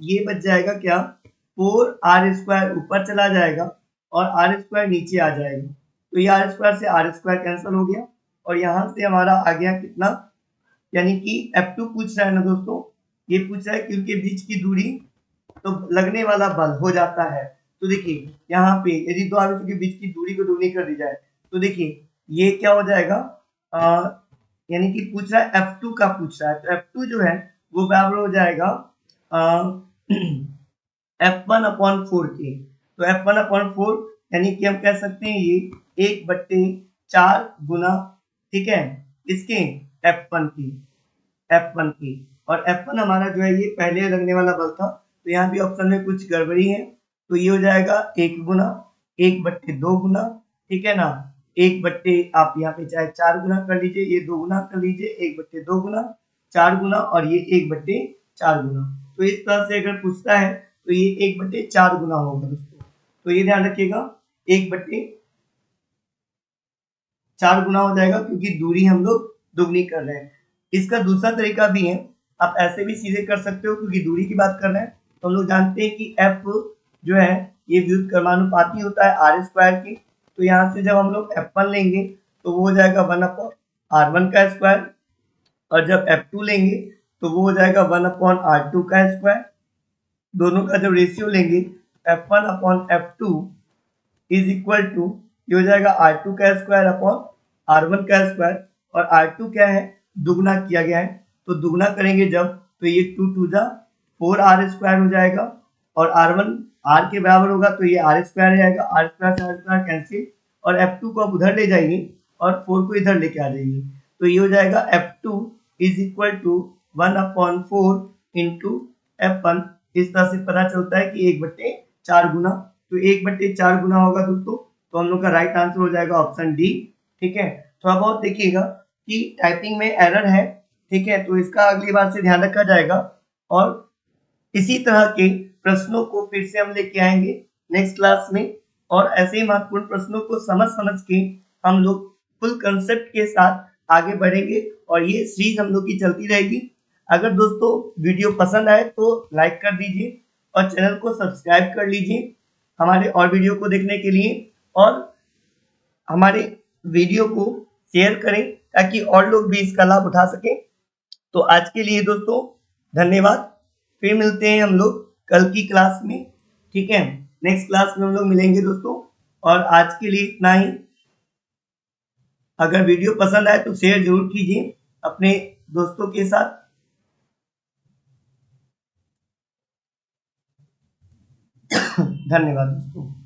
A: ये बच जाएगा क्या, 4r स्क्वायर ऊपर चला जाएगा और आर स्क्वायर नीचे आ जाएगा। तो ये आर स्क्वायर से आर स्क्वायर कैंसिल हो गया, और यहाँ से हमारा आ गया कितना, यानी कि F2 पूछ रहा है ना दोस्तों, ये पूछ रहा है कि उनके बीच की दूरी तो लगने वाला बल हो जाता है। तो देखिए यहाँ पे यदि दो आवेशों के बीच की दूरी को दोगुनी कर दी जाए तो देखिए ये क्या हो जाएगा, यानी कि पूछ रहा है F2 का पूछ रहा है, तो F2 जो है वो बराबर हो जाएगा F1 अपॉन 4 के। तो F1 अपॉन 4 यानी कि हम कह सकते हैं ये 1/4 गुना, ठीक है, इसके F1 की, और F1 हमारा जो है ये पहले लगने वाला बल था, तो यहाँ भी ऑप्शन में कुछ गड़बड़ी है, तो ये हो जाएगा 1 गुना 1/2 गुना, ठीक है ना, 1/, आप यहाँ पे चाहे 4 गुना कर लीजिए, ये 2 गुना कर लीजिए, 1/2 गुना 4 गुना, और ये 1/4 गुना। तो इस तरह से अगर पूछता है तो ये 1/4 गुना होगा दोस्तों, तो ये ध्यान रखिएगा 1/4 गुना हो जाएगा, क्योंकि दूरी हम लोग दुगनी कर रहे हैं। इसका दूसरा तरीका भी है, आप ऐसे भी सीधे कर सकते हो, क्योंकि दूरी की बात कर रहे हैं तो हम लोग जानते हैं कि F जो है ये व्युत्क्रमानुपाती होता है आर स्क्वायर की। तो यहाँ से जब हम लोग F1 लेंगे तो वो हो जाएगा 1/r1 का स्क्वायर, और जब F2 लेंगे तो वो हो जाएगा 1/r2 का स्क्वायर। दोनों का जब रेशियो लेंगे F1 upon F2 is equal to, ये हो जाएगा R2 का स्क्वायर अपॉन R1 का स्क्वायर, और R2 क्या है, दुगना किया गया है, तो दुगना करेंगे जब तो ये 2 2 जा 4r स्क्वायर हो जाएगा, और R1 R के बराबर होगा तो ये R स्क्वायर जाएगा, R स्क्वायर से R स्क्वायर कैंसिल, और F2 को आप उधर ले जाइए और 4 को इधर लेके आ जाइए, तो ये हो जाएगा F2 is equal to 1/4 into F1। इस तरह से पता चलता है कि 1/4 गुना, तो 1/4 गुना होगा दोस्तों, तो हम लोग का राइट आंसर हो जाएगा ऑप्शन डी, ठीक है। थोड़ा बहुत देखिएगा कि टाइपिंग में एरर है, ठीक है, तो इसका अगली बार से ध्यान रखा जाएगा, और इसी तरह के प्रश्नों को फिर से हम लेके आएंगे नेक्स्ट क्लास में, और ऐसे ही महत्वपूर्ण प्रश्नों को समझ समझ के हम लोग फुल कंसेप्ट के साथ आगे बढ़ेंगे और ये सीरीज हम लोग की चलती रहेगी। अगर दोस्तों वीडियो पसंद आए तो लाइक कर दीजिए और चैनल को सब्सक्राइब कर लीजिए हमारे और वीडियो को देखने के लिए, और हमारे वीडियो को शेयर करें ताकि और लोग भी इसका लाभ उठा सकें। तो आज के लिए दोस्तों धन्यवाद। फिर मिलते हैं हम लोग कल की क्लास में, ठीक है। नेक्स्ट क्लास में हम लोग मिलेंगे दोस्तों, और आज के लिए इतना ही। अगर वीडियो पसंद आए तो शेयर जरूर कीजिए अपने दोस्तों के साथ। धन्यवाद दोस्तों।